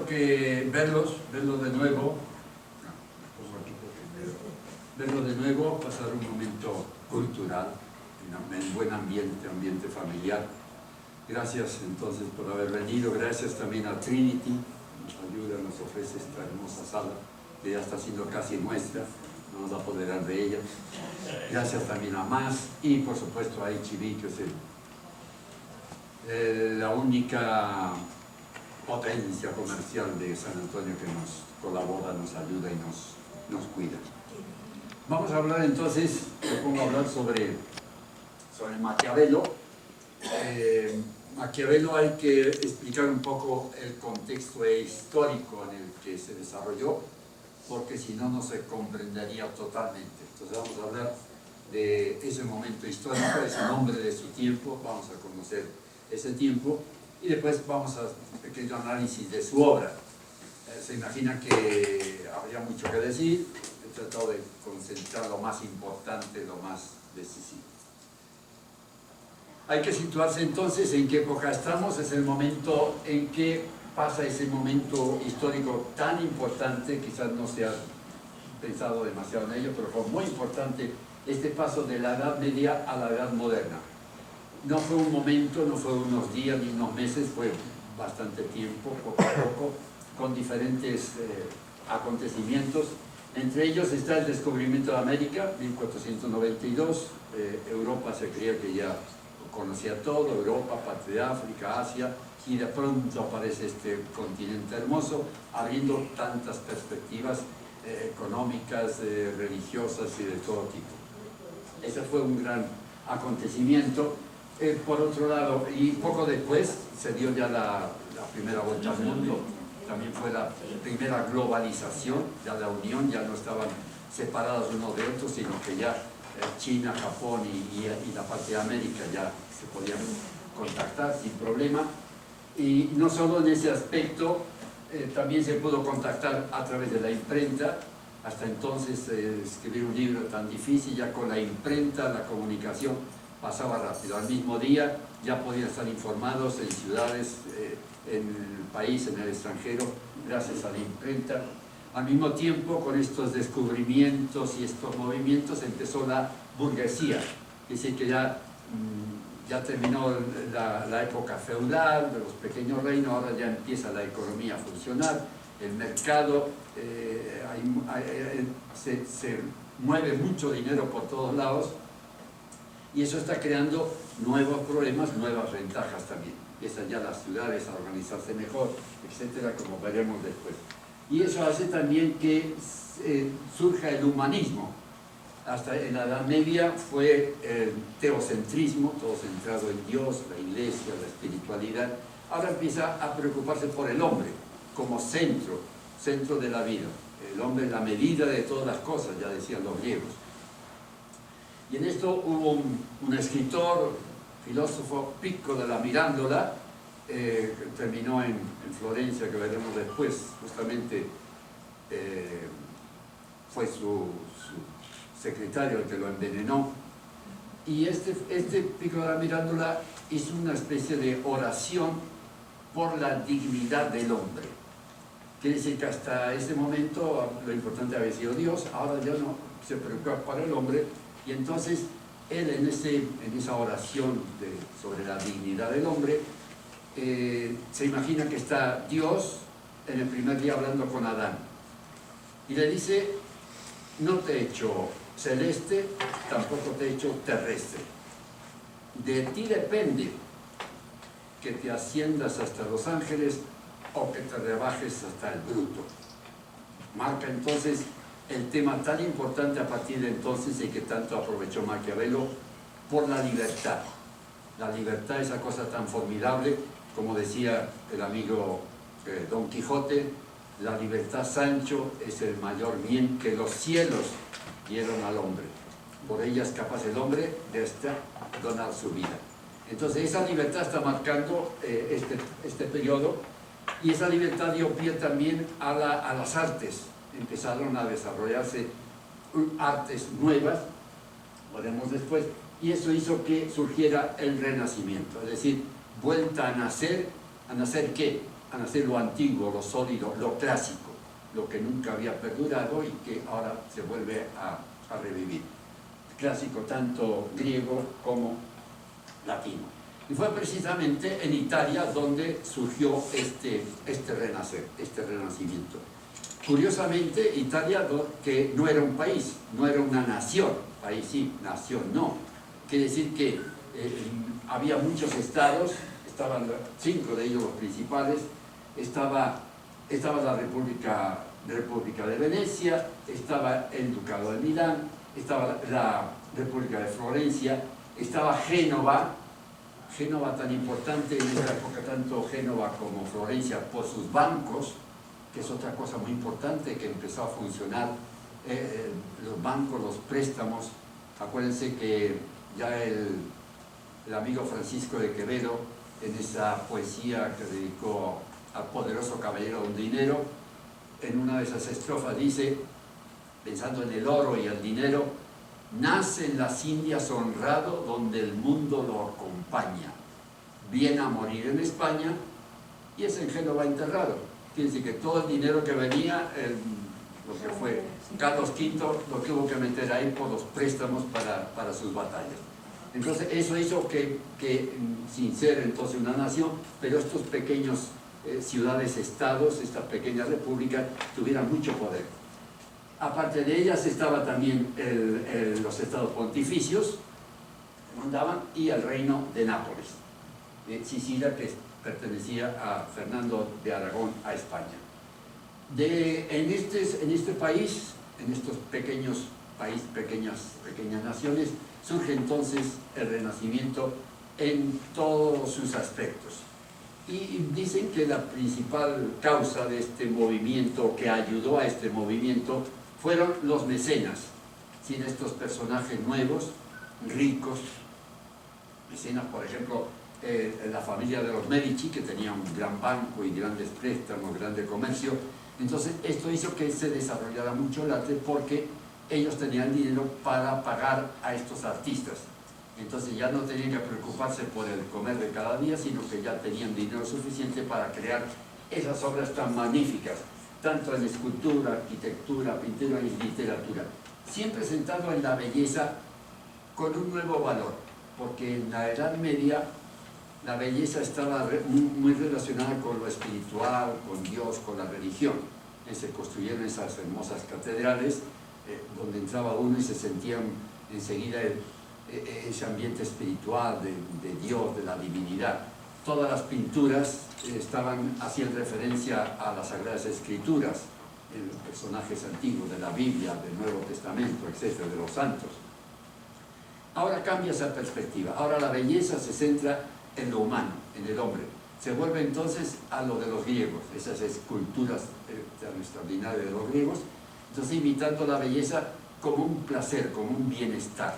creo que verlos de nuevo, pasar un momento cultural, en buen ambiente familiar. Gracias entonces por haber venido, gracias también a Trinity, nos ayuda, nos ofrece esta hermosa sala, que ya está siendo casi nuestra, nos vamos a apoderar de ella. Gracias también a MAS y por supuesto a HB, que es la única potencia comercial de San Antonio que nos colabora, nos ayuda y nos cuida. Vamos a hablar entonces, me pongo a hablar sobre Maquiavelo. Maquiavelo hay que explicar un poco el contexto histórico en el que se desarrolló, porque si no, no se comprendería totalmente. Entonces vamos a hablar de ese momento histórico, ese nombre de su tiempo, vamos a conocer ese tiempo y después vamos a hacer un pequeño análisis de su obra. Se imagina que habría mucho que decir, he tratado de concentrar lo más importante, lo más decisivo. Hay que situarse entonces en qué época estamos, es el momento en que pasa ese momento histórico tan importante, quizás no se ha pensado demasiado en ello, pero fue muy importante este paso de la Edad Media a la Edad Moderna. No fue un momento, no fue unos días ni unos meses, fue bastante tiempo, poco a poco, con diferentes acontecimientos. Entre ellos está el descubrimiento de América, 1492, Europa se creía que ya conocía todo, Europa, parte de África, Asia, y de pronto aparece este continente hermoso, abriendo tantas perspectivas económicas, religiosas y de todo tipo. Ese fue un gran acontecimiento. Por otro lado, y poco después se dio ya la primera vuelta al mundo, también fue la primera globalización, ya la unión, ya no estaban separados unos de otros, sino que ya China, Japón y la parte de América ya se podían contactar sin problema. Y no solo en ese aspecto, también se pudo contactar a través de la imprenta. Hasta entonces escribir un libro tan difícil, ya con la imprenta la comunicación pasaba rápido. Al mismo día ya podían estar informados en ciudades, en el país, en el extranjero, gracias a la imprenta. Al mismo tiempo, con estos descubrimientos y estos movimientos, empezó la burguesía. Es decir, que ya terminó la época feudal, de los pequeños reinos, ahora ya empieza la economía a funcionar, el mercado, se mueve mucho dinero por todos lados, y eso está creando nuevos problemas, nuevas ventajas también. Empiezan ya las ciudades a organizarse mejor, etcétera, como veremos después. Y eso hace también que surja el humanismo. Hasta en la Edad Media fue el teocentrismo, todo centrado en Dios, la iglesia, la espiritualidad. Ahora empieza a preocuparse por el hombre como centro de la vida. El hombre es la medida de todas las cosas, ya decían los griegos. Y en esto hubo un escritor, filósofo, Pico della Mirandola, que terminó en Florencia, que veremos después, justamente fue su secretario el que lo envenenó. Y este Pico della Mirandola hizo una especie de oración por la dignidad del hombre. Quiere decir que hasta ese momento lo importante había sido Dios, ahora ya no se preocupa para el hombre. Y entonces él en esa oración sobre la dignidad del hombre, se imagina que está Dios en el primer día hablando con Adán. Y le dice, no te he hecho celeste, tampoco te he hecho terrestre. De ti depende que te asciendas hasta los ángeles o que te rebajes hasta el bruto. Marca entonces el tema tan importante a partir de entonces y que tanto aprovechó Maquiavelo por la libertad. La libertad, esa cosa tan formidable, como decía el amigo Don Quijote, la libertad, Sancho, es el mayor bien que los cielos dieron al hombre. Por ella es capaz el hombre de donar su vida. Entonces esa libertad está marcando este periodo, y esa libertad dio pie también a las artes. Empezaron a desarrollarse artes nuevas, veremos después, y eso hizo que surgiera el Renacimiento, es decir, vuelta a nacer. ¿A nacer qué? a nacer lo antiguo, lo sólido, lo clásico, lo que nunca había perdurado y que ahora se vuelve a revivir. Clásico tanto griego como latino. Y fue precisamente en Italia donde surgió este renacer, este renacimiento. Curiosamente, Italia, que no era un país, no era una nación, país sí, nación no. Quiere decir que había muchos estados, estaban 5 de ellos los principales, estaba la República de Venecia, estaba el Ducado de Milán, estaba la República de Florencia, estaba Génova tan importante en esa época, tanto Génova como Florencia, por sus bancos, que es otra cosa muy importante que empezó a funcionar, los bancos, los préstamos. Acuérdense que ya el amigo Francisco de Quevedo, en esa poesía que dedicó al poderoso caballero don Dinero, en una de esas estrofas dice, pensando en el oro y el dinero: nace en las Indias honrado donde el mundo lo acompaña, viene a morir en España y es en Génova enterrado. Quiere decir que todo el dinero que venía, lo que fue Carlos V, lo tuvo que meter ahí por los préstamos para sus batallas. Entonces eso hizo que sin ser entonces una nación, pero estos pequeños ciudades-estados, esta pequeña república, tuvieran mucho poder. Aparte de ellas estaba también los estados pontificios, que mandaban, y el reino de Nápoles, Sicilia, que pertenecía a Fernando de Aragón, a España. En este país, en estos pequeños países, pequeñas naciones, surge entonces el Renacimiento en todos sus aspectos. Y dicen que la principal causa de este movimiento, que ayudó a este movimiento, fueron los mecenas. Sin estos personajes nuevos, ricos, mecenas, por ejemplo, la familia de los Medici, que tenía un gran banco y grandes préstamos, grande comercio. Entonces esto hizo que se desarrollara mucho el arte, porque ellos tenían dinero para pagar a estos artistas. Entonces ya no tenían que preocuparse por el comer de cada día, sino que ya tenían dinero suficiente para crear esas obras tan magníficas, tanto en escultura, arquitectura, pintura y literatura, siempre centrado en la belleza con un nuevo valor, porque en la Edad Media la belleza estaba muy relacionada con lo espiritual, con Dios, con la religión. Se construyeron esas hermosas catedrales donde entraba uno y se sentían enseguida ese ambiente espiritual de Dios, de la divinidad. Todas las pinturas hacían referencia a las Sagradas Escrituras, los personajes antiguos de la Biblia, del Nuevo Testamento, etcétera, de los santos. Ahora cambia esa perspectiva. Ahora la belleza se centra en lo humano, en el hombre. Se vuelve entonces a lo de los griegos, esas esculturas tan extraordinarias de los griegos, entonces imitando la belleza como un placer, como un bienestar.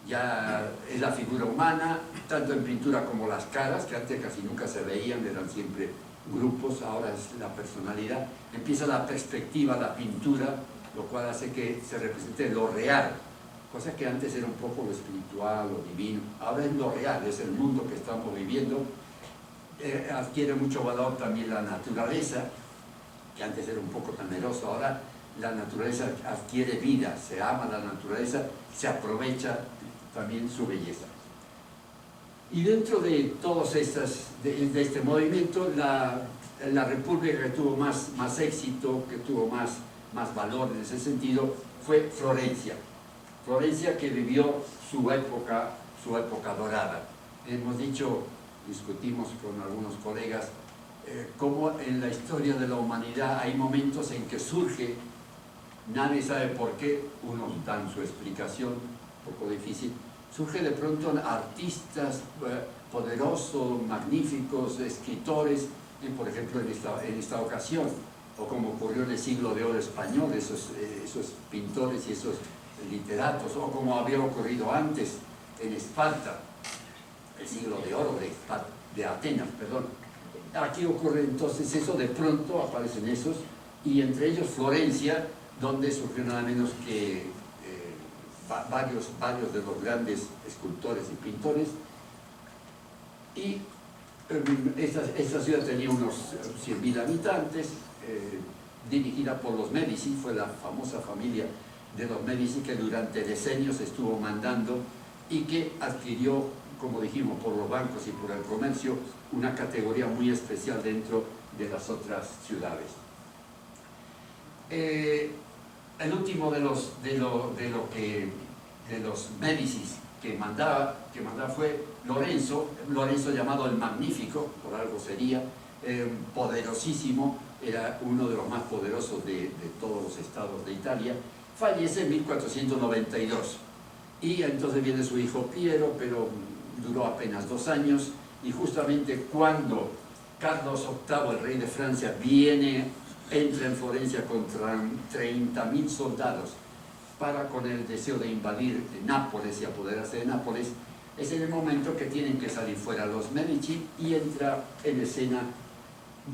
Ya es la figura humana, tanto en pintura como las caras, que antes casi nunca se veían, eran siempre grupos, ahora es la personalidad. Empieza la perspectiva, la pintura, lo cual hace que se represente lo real, cosa que antes era un poco lo espiritual, lo divino. Ahora es lo real, es el mundo que estamos viviendo. Adquiere mucho valor también la naturaleza, que antes era un poco temeroso. Ahora la naturaleza adquiere vida, se ama la naturaleza, se aprovecha también su belleza. Y dentro de todos de este movimiento, la república que tuvo más éxito, que tuvo más valor en ese sentido, fue Florencia. Florencia, que vivió su época dorada. Hemos discutimos con algunos colegas, cómo en la historia de la humanidad hay momentos en que surge, nadie sabe por qué, unos dan su explicación, un poco difícil, surge de pronto artistas poderosos, magníficos, escritores, por ejemplo en esta ocasión, o como ocurrió en el siglo de oro español, esos pintores y esos literatos, o como había ocurrido antes en Esparta, el siglo de oro de Atenas, perdón. Aquí ocurre entonces eso, de pronto aparecen esos, y entre ellos Florencia, donde surgió nada menos que varios de los grandes escultores y pintores, y Esta ciudad tenía unos 100.000 habitantes, dirigida por los Medici, fue la famosa familia de los Medici que durante decenios estuvo mandando y que adquirió, como dijimos, por los bancos y por el comercio, una categoría muy especial dentro de las otras ciudades. El último de los Médicis que mandaba fue Lorenzo llamado el Magnífico, por algo sería, poderosísimo, era uno de los más poderosos de todos los estados de Italia. Fallece en 1492 y entonces viene su hijo Piero, pero duró apenas 2 años, y justamente cuando Carlos VIII, el rey de Francia, entra en Florencia con 30.000 soldados con el deseo de invadir Nápoles y apoderarse de Nápoles, es en el momento que tienen que salir fuera los Medici y entra en escena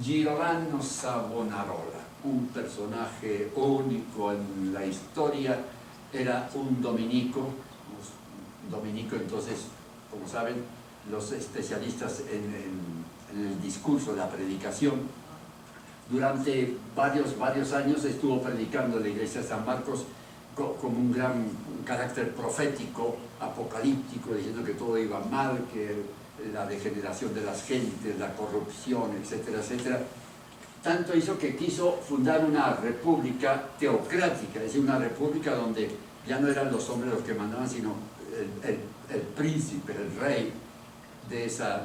Giordano Savonarola, un personaje único en la historia. Era un dominico. Entonces, como saben, los especialistas en el discurso, la predicación, durante varios años estuvo predicando en la iglesia de San Marcos como un carácter profético, apocalíptico, diciendo que todo iba mal, que la degeneración de las gentes, la corrupción, etcétera, etcétera. Tanto hizo que quiso fundar una república teocrática, es decir, una república donde ya no eran los hombres los que mandaban, sino el príncipe, el rey de esa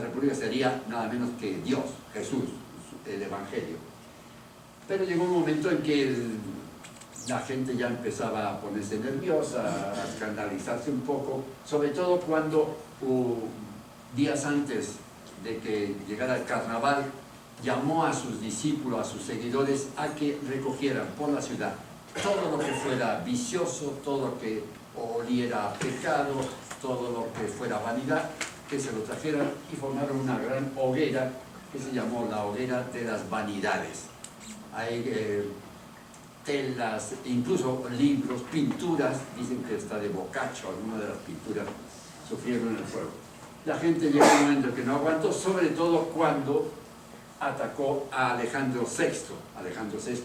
república sería nada menos que Dios, Jesús, el Evangelio. Pero llegó un momento en que la gente ya empezaba a ponerse nerviosa, a escandalizarse un poco, sobre todo cuando días antes de que llegara el carnaval, llamó a sus discípulos, a sus seguidores, a que recogieran por la ciudad todo lo que fuera vicioso, todo lo que oliera a pecado, todo lo que fuera vanidad, que se lo trajeran, y formaron una gran hoguera que se llamó la hoguera de las vanidades. Hay telas, incluso libros, pinturas, dicen que está de Boccaccio, algunas de las pinturas sufrieron el fuego. La gente llegó a un momento que no aguantó, sobre todo cuando atacó a Alejandro VI. Alejandro VI,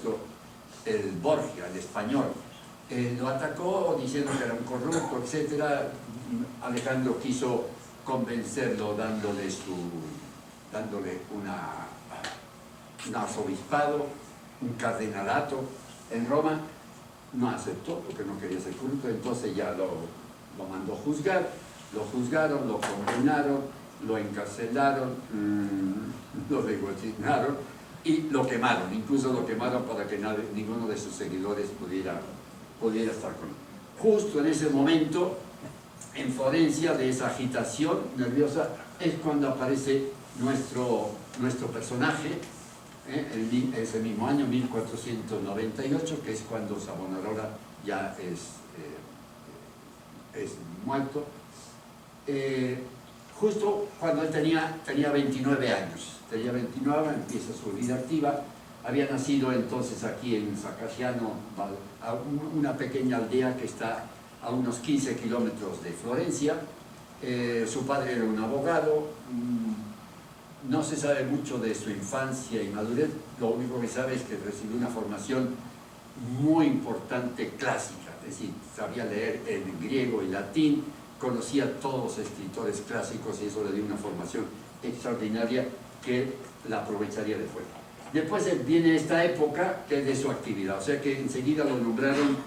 el Borgia, el español, lo atacó diciendo que era un corrupto, etc. Alejandro quiso convencerlo dándole un arzobispado, un cardenalato en Roma. No aceptó porque no quería ser corrupto, entonces ya lo mandó juzgar, lo juzgaron, lo condenaron, lo encarcelaron, lo degüetinaron y lo quemaron. Incluso lo quemaron para que ninguno de sus seguidores pudiera estar con él. Justo en ese momento, en Florencia, de esa agitación nerviosa, es cuando aparece nuestro personaje, ese mismo año, 1498, que es cuando Savonarola ya es muerto. Justo cuando él tenía 29 años. Tenía 29, empieza su vida activa. Había nacido entonces aquí en Sacasciano, una pequeña aldea que está a unos 15 kilómetros de Florencia. Su padre era un abogado. No se sabe mucho de su infancia y madurez. Lo único que sabe es que recibió una formación muy importante clásica, es decir, sabía leer en griego y latín, conocía a todos los escritores clásicos, y eso le dio una formación extraordinaria que la aprovecharía después. Después viene esta época que es de su actividad, o sea que enseguida lo nombraron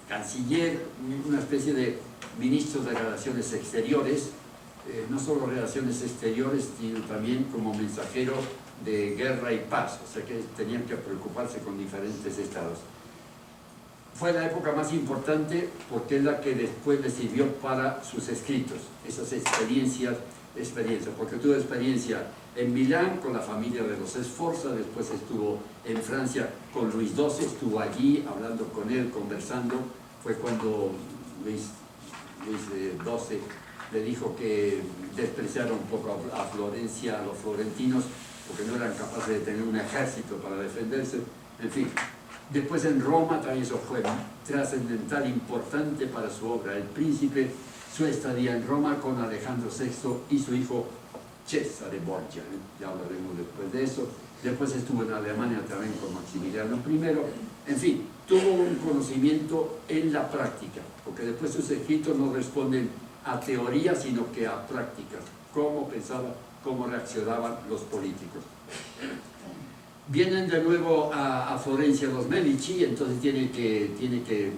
canciller, una especie de ministro de Relaciones Exteriores, no solo relaciones exteriores, sino también como mensajero de guerra y paz, o sea que tenían que preocuparse con diferentes estados. Fue la época más importante porque es la que después le sirvió para sus escritos, esas experiencias, porque tuvo experiencia en Milán con la familia de los Sforza, después estuvo en Francia con Luis XII, estuvo allí hablando con él, conversando. Fue cuando Luis XII le dijo que despreciara un poco a Florencia, a los florentinos, porque no eran capaces de tener un ejército para defenderse, en fin. Después en Roma también eso fue trascendental, importante para su obra. El Príncipe su estadía en Roma con Alejandro VI y su hijo Cesare Borgia, ya hablaremos después de eso. Después estuvo en Alemania también con Maximiliano I. En fin, tuvo un conocimiento en la práctica, porque después sus escritos no responden a teoría, sino que a prácticas, cómo pensaban, cómo reaccionaban los políticos. Vienen de nuevo a Florencia los Medici, entonces tiene que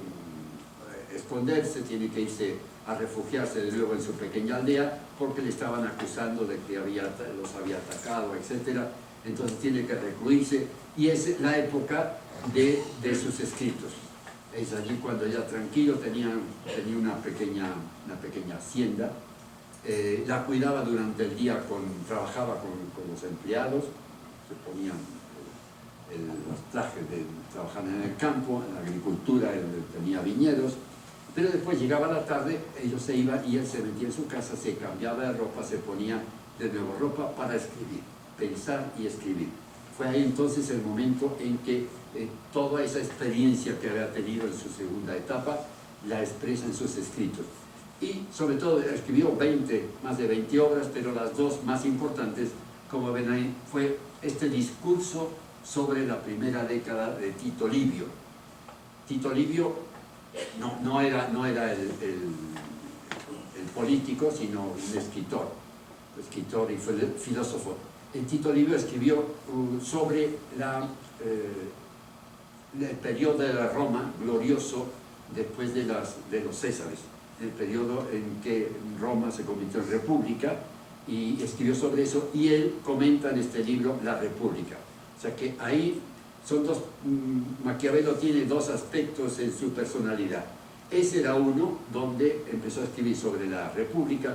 esconderse, tiene que irse a refugiarse de nuevo en su pequeña aldea, porque le estaban acusando de que los había atacado, etc. Entonces tiene que recluirse, y es la época de sus escritos. Es allí cuando ya tranquilo tenía una pequeña hacienda, la cuidaba durante el día, trabajaba con los empleados, se ponían los trajes de trabajar en el campo, en la agricultura, él tenía viñedos, pero después llegaba la tarde, ellos se iban y él se metía en su casa, se cambiaba de ropa, se ponía de nuevo ropa para escribir, pensar y escribir. Fue ahí entonces el momento en que toda esa experiencia que había tenido en su segunda etapa la expresa en sus escritos. Y sobre todo escribió más de 20 obras, pero las dos más importantes, como ven ahí, fue este discurso sobre la primera década de Tito Livio. Tito Livio no era el político, sino un escritor y filósofo. Tito Livio escribió sobre el periodo de la Roma glorioso después de los Césares, el periodo en que Roma se convirtió en república, y escribió sobre eso, y él comenta en este libro la república. O sea que ahí son dos, Maquiavelo tiene dos aspectos en su personalidad. Ese era uno donde empezó a escribir sobre la república,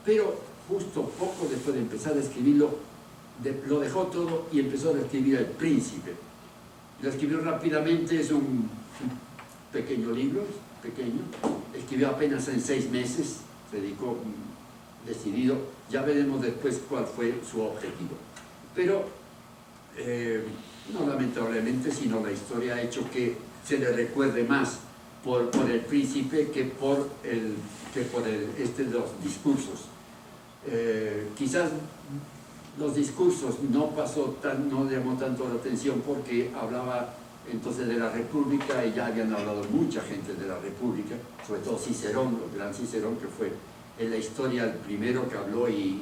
pero justo poco después de empezar a escribirlo, lo dejó todo y empezó a escribir El Príncipe. Lo escribió rápidamente, es un pequeño libro, pequeño, escribió apenas en 6 meses, se dedicó decidido, ya veremos después cuál fue su objetivo. Pero no lamentablemente, sino la historia ha hecho que se le recuerde más por El Príncipe que por los discursos. Quizás los discursos no llamó tanto la atención porque hablaba entonces de la República, y ya habían hablado mucha gente de la República, sobre todo Cicerón, el gran Cicerón, que fue en la historia el primero que habló, y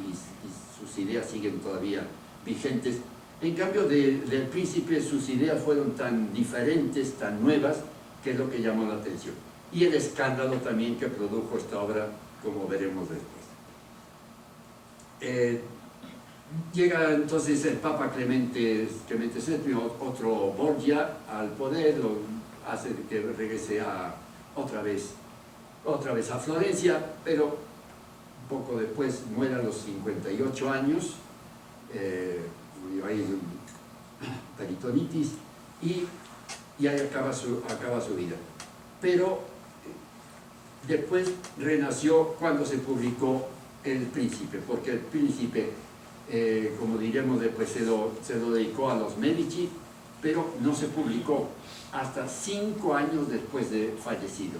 sus ideas siguen todavía vigentes. En cambio, del Príncipe, sus ideas fueron tan diferentes, tan nuevas, que es lo que llamó la atención. Y el escándalo también que produjo esta obra, como veremos después. Llega entonces el Papa Clemente VII, otro Borgia, al poder, lo hace que regrese otra vez a Florencia, pero poco después muere a los 58 años, murió ahí de peritonitis, y ahí acaba su vida. Pero después renació cuando se publicó El Príncipe, porque El Príncipe, como diremos después, se lo dedicó a los Medici, pero no se publicó hasta 5 años después de fallecido.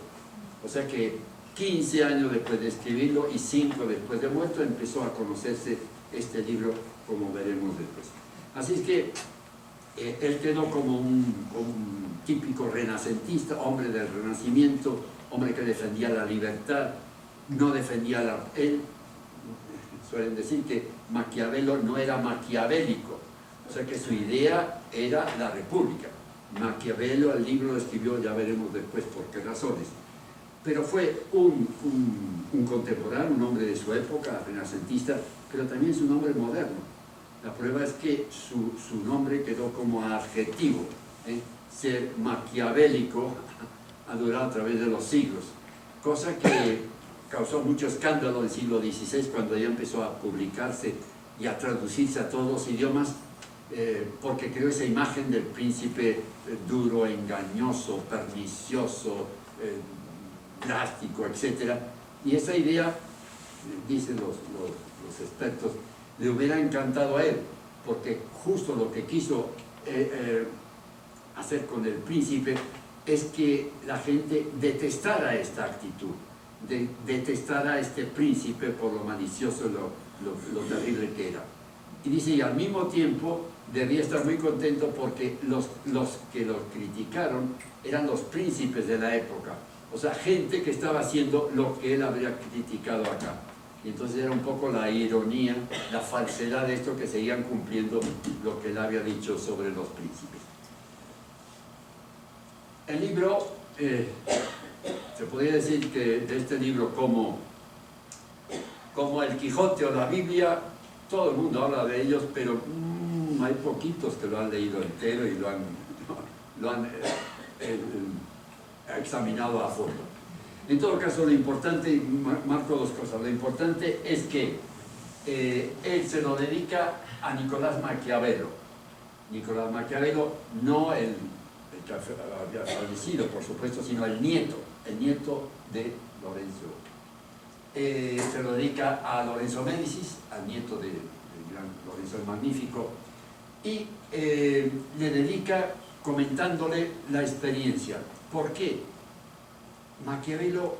O sea que 15 años después de escribirlo y 5 después de muerto empezó a conocerse este libro, como veremos después. Así es que él quedó como un típico renacentista, hombre del Renacimiento, hombre que defendía la libertad, no defendía él suelen decir que Maquiavelo no era maquiavélico, o sea que su idea era la república. Maquiavelo el libro lo escribió, ya veremos después por qué razones, pero fue un contemporáneo, un hombre de su época, renacentista, pero también es un hombre moderno. La prueba es que su nombre quedó como adjetivo, ser maquiavélico ha durado a través de los siglos, cosa que causó mucho escándalo en el siglo XVI, cuando ya empezó a publicarse y a traducirse a todos los idiomas, porque creó esa imagen del príncipe duro, engañoso, pernicioso, drástico, etc. Y esa idea, dicen los expertos, le hubiera encantado a él, porque justo lo que quiso hacer con El Príncipe es que la gente detestara esta actitud detestar a este príncipe por lo malicioso y lo terrible que era. Y dice, y al mismo tiempo debía estar muy contento porque los que lo criticaron eran los príncipes de la época, o sea, gente que estaba haciendo lo que él habría criticado acá. Y entonces era un poco la ironía, la falsedad de esto, que seguían cumpliendo lo que él había dicho sobre los príncipes. El libro, se podría decir que de este libro, como el Quijote o la Biblia, todo el mundo habla de ellos, pero hay poquitos que lo han leído entero y lo han examinado a fondo. En todo caso, lo importante, marco dos cosas. Lo importante es que él se lo dedica a Nicolás Maquiavelo. Nicolás Maquiavelo, no el que había fallecido, por supuesto, sino el nieto de Lorenzo. Se lo dedica a Lorenzo Médicis, al nieto del gran Lorenzo el Magnífico, y le dedica comentándole la experiencia. ¿Por qué? Maquiavelo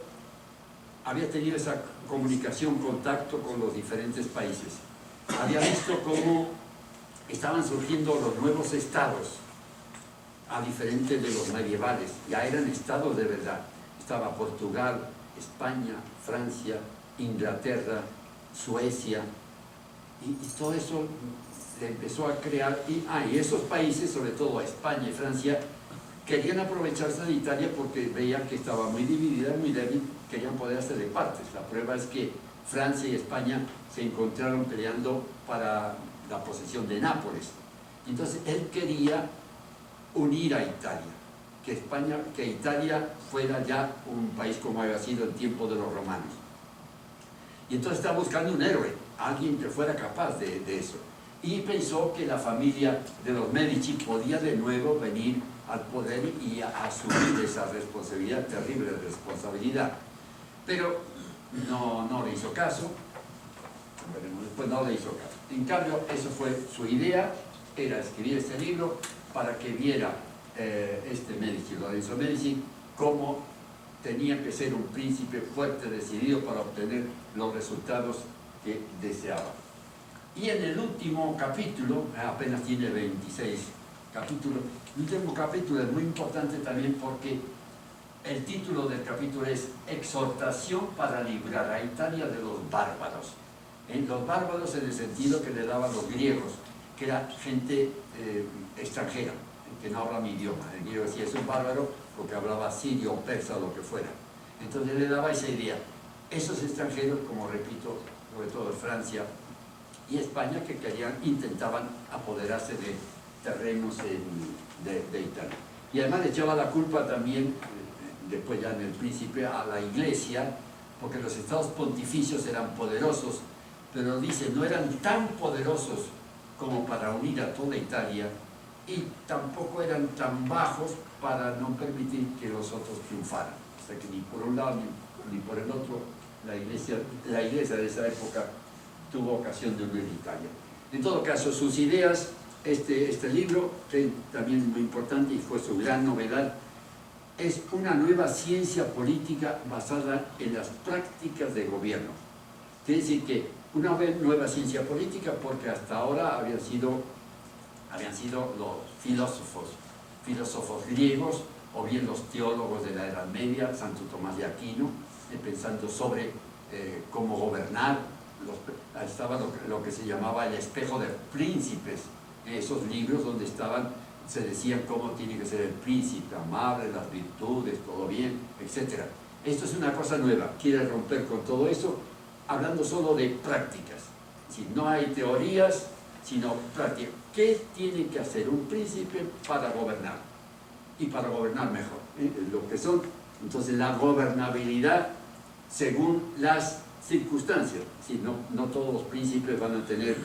había tenido esa comunicación, contacto con los diferentes países. Había visto cómo estaban surgiendo los nuevos estados, a diferente de los medievales. Ya eran estados de verdad. Estaba Portugal, España, Francia, Inglaterra, Suecia, y todo eso se empezó a crear. Y esos países, sobre todo España y Francia, querían aprovecharse de Italia porque veían que estaba muy dividida, muy débil, querían poder hacer de partes. La prueba es que Francia y España se encontraron peleando para la posesión de Nápoles. Entonces él quería unir a Italia, que Italia fuera ya un país como había sido en tiempo de los romanos. Y entonces estaba buscando un héroe, alguien que fuera capaz de eso. Y pensó que la familia de los Medici podía de nuevo venir al poder y a asumir esa responsabilidad, terrible responsabilidad. Pero no le hizo caso, después no le hizo caso. En cambio, eso fue su idea, era escribir este libro para que viera este Medici, Lorenzo Medici, cómo tenía que ser un príncipe fuerte, decidido para obtener los resultados que deseaba. Y en el último capítulo, apenas tiene 26 capítulos, el último capítulo es muy importante también porque el título del capítulo es Exhortación para librar a Italia de los bárbaros. Los bárbaros en el sentido que le daban los griegos, que era gente extranjera, que no habla mi idioma. El griego decía, es un bárbaro porque hablaba sirio o persa o lo que fuera. Entonces le daba esa idea. Esos extranjeros, como repito, sobre todo Francia y España, que intentaban apoderarse de terrenos de Italia. Y además le echaba la culpa también, después ya en el Príncipe, a la Iglesia, porque los estados pontificios eran poderosos, pero dice, no eran tan poderosos como para unir a toda Italia, y tampoco eran tan bajos para no permitir que los otros triunfaran. O sea que ni por un lado ni por el otro la iglesia de esa época tuvo ocasión de unir Italia. En todo caso, sus ideas, este libro, que también es muy importante y fue su gran novedad, es una nueva ciencia política basada en las prácticas de gobierno. Quiere decir que una nueva ciencia política, porque hasta ahora habían sido los filósofos griegos, o bien los teólogos de la Edad Media, Santo Tomás de Aquino, pensando sobre cómo gobernar. Estaba lo que se llamaba el espejo de príncipes, esos libros donde se decían cómo tiene que ser el príncipe, amable, las virtudes, todo bien, etc. Esto es una cosa nueva, quiere romper con todo eso, hablando solo de prácticas. Si no hay teorías, sino prácticas. ¿Qué tiene que hacer un príncipe para gobernar? Y para gobernar mejor. Lo que son, entonces, la gobernabilidad según las circunstancias. Si no todos los príncipes van a tener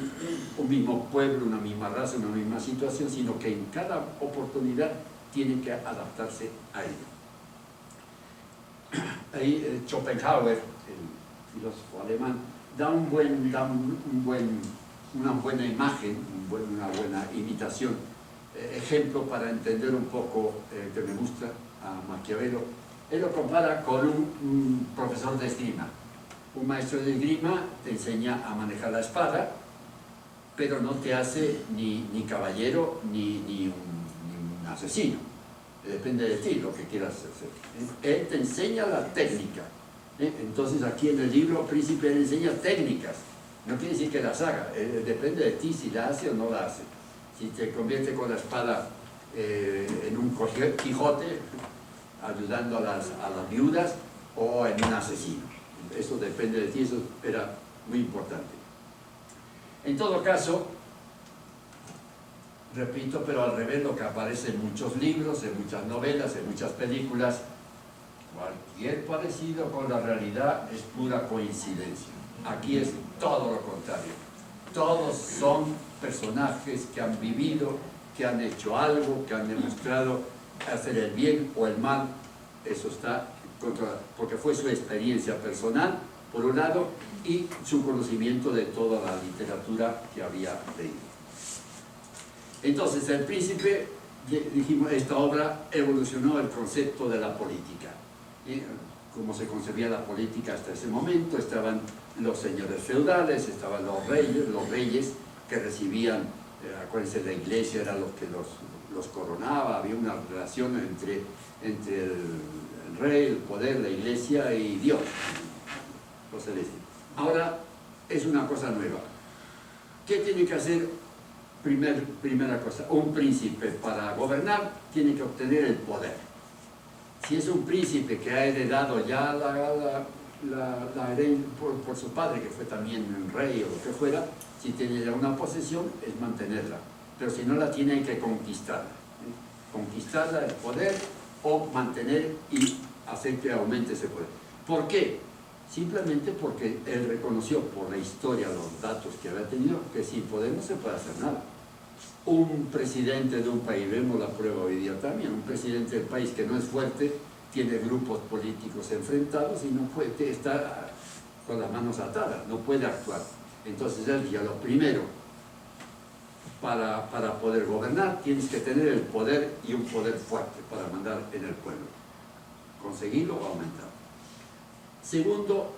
un mismo pueblo, una misma raza, una misma situación, sino que en cada oportunidad tienen que adaptarse a ello. Ahí Schopenhauer, el filósofo alemán, da una buena imagen, una buena imitación, ejemplo para entender un poco, que me gusta a Maquiavelo. Él lo compara con un profesor de esgrima. Un maestro de esgrima te enseña a manejar la espada, pero no te hace ni caballero ni un asesino. Depende de ti lo que quieras hacer. Él te enseña la técnica. Entonces aquí en el libro Príncipe él enseña técnicas. No quiere decir que las haga, depende de ti si la hace o no la hace. Si te convierte con la espada en un Quijote, ayudando a las viudas, o en un asesino. Eso depende de ti, eso era muy importante. En todo caso, repito, pero al revés, lo que aparece en muchos libros, en muchas novelas, en muchas películas, cualquier parecido con la realidad es pura coincidencia. Aquí es todo lo contrario. Todos son personajes que han vivido, que han hecho algo, que han demostrado hacer el bien o el mal. Eso está controlado, porque fue su experiencia personal, por un lado, y su conocimiento de toda la literatura que había leído. Entonces, El Príncipe, dijimos, esta obra evolucionó el concepto de la política. Cómo se concebía la política hasta ese momento: estaban los señores feudales, estaban los reyes que recibían, acuérdense, la iglesia era los que los coronaba, había una relación entre el rey, el poder, la iglesia y Dios, los celestiales. Ahora es una cosa nueva. ¿Qué tiene que hacer? Primera cosa, un príncipe para gobernar tiene que obtener el poder. Si es un príncipe que ha heredado ya la herencia por su padre, que fue también un rey o lo que fuera, si tiene ya una posesión, es mantenerla. Pero si no la tiene, hay que conquistarla. Conquistarla, el poder, o mantener y hacer que aumente ese poder. ¿Por qué? Simplemente porque él reconoció por la historia, los datos que había tenido, que sin poder no se puede hacer nada. Un presidente de un país, vemos la prueba hoy día también, un presidente del país que no es fuerte, tiene grupos políticos enfrentados y no puede estar con las manos atadas, no puede actuar. Entonces él dijo: lo primero, para poder gobernar, tienes que tener el poder, y un poder fuerte para mandar en el pueblo. Conseguirlo o aumentar. Segundo,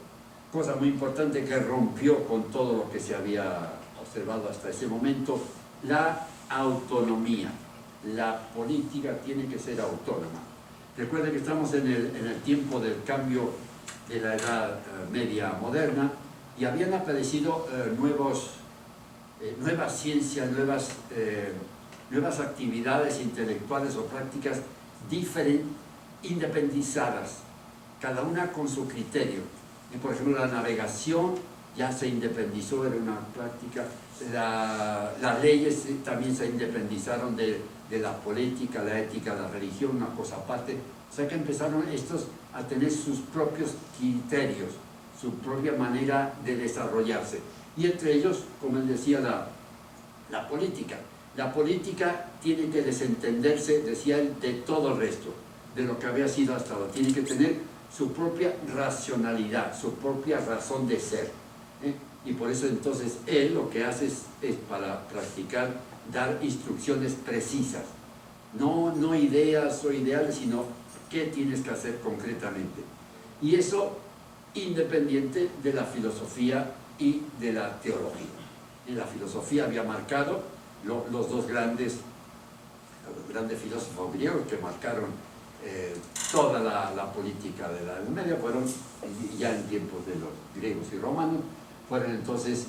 cosa muy importante que rompió con todo lo que se había observado hasta ese momento: la autonomía. La política tiene que ser autónoma. Recuerden que estamos en el tiempo del cambio de la Edad Media moderna, y habían aparecido nuevas ciencias, nuevas actividades intelectuales o prácticas independizadas, cada una con su criterio. Y por ejemplo, la navegación ya se independizó, era una práctica. Las leyes también se independizaron de la política, la ética, la religión, una cosa aparte. O sea que empezaron estos a tener sus propios criterios, su propia manera de desarrollarse. Y entre ellos, como él decía, la política. La política tiene que desentenderse, decía él, de todo el resto, de lo que había sido hasta ahora. Tiene que tener su propia racionalidad, su propia razón de ser. Y por eso entonces él lo que hace es para practicar, dar instrucciones precisas. No ideas o ideales, sino qué tienes que hacer concretamente. Y eso independiente de la filosofía y de la teología. En la filosofía había marcado los dos grandes filósofos griegos que marcaron toda la política de la Edad Media, fueron ya en tiempos de los griegos y romanos. Fueron entonces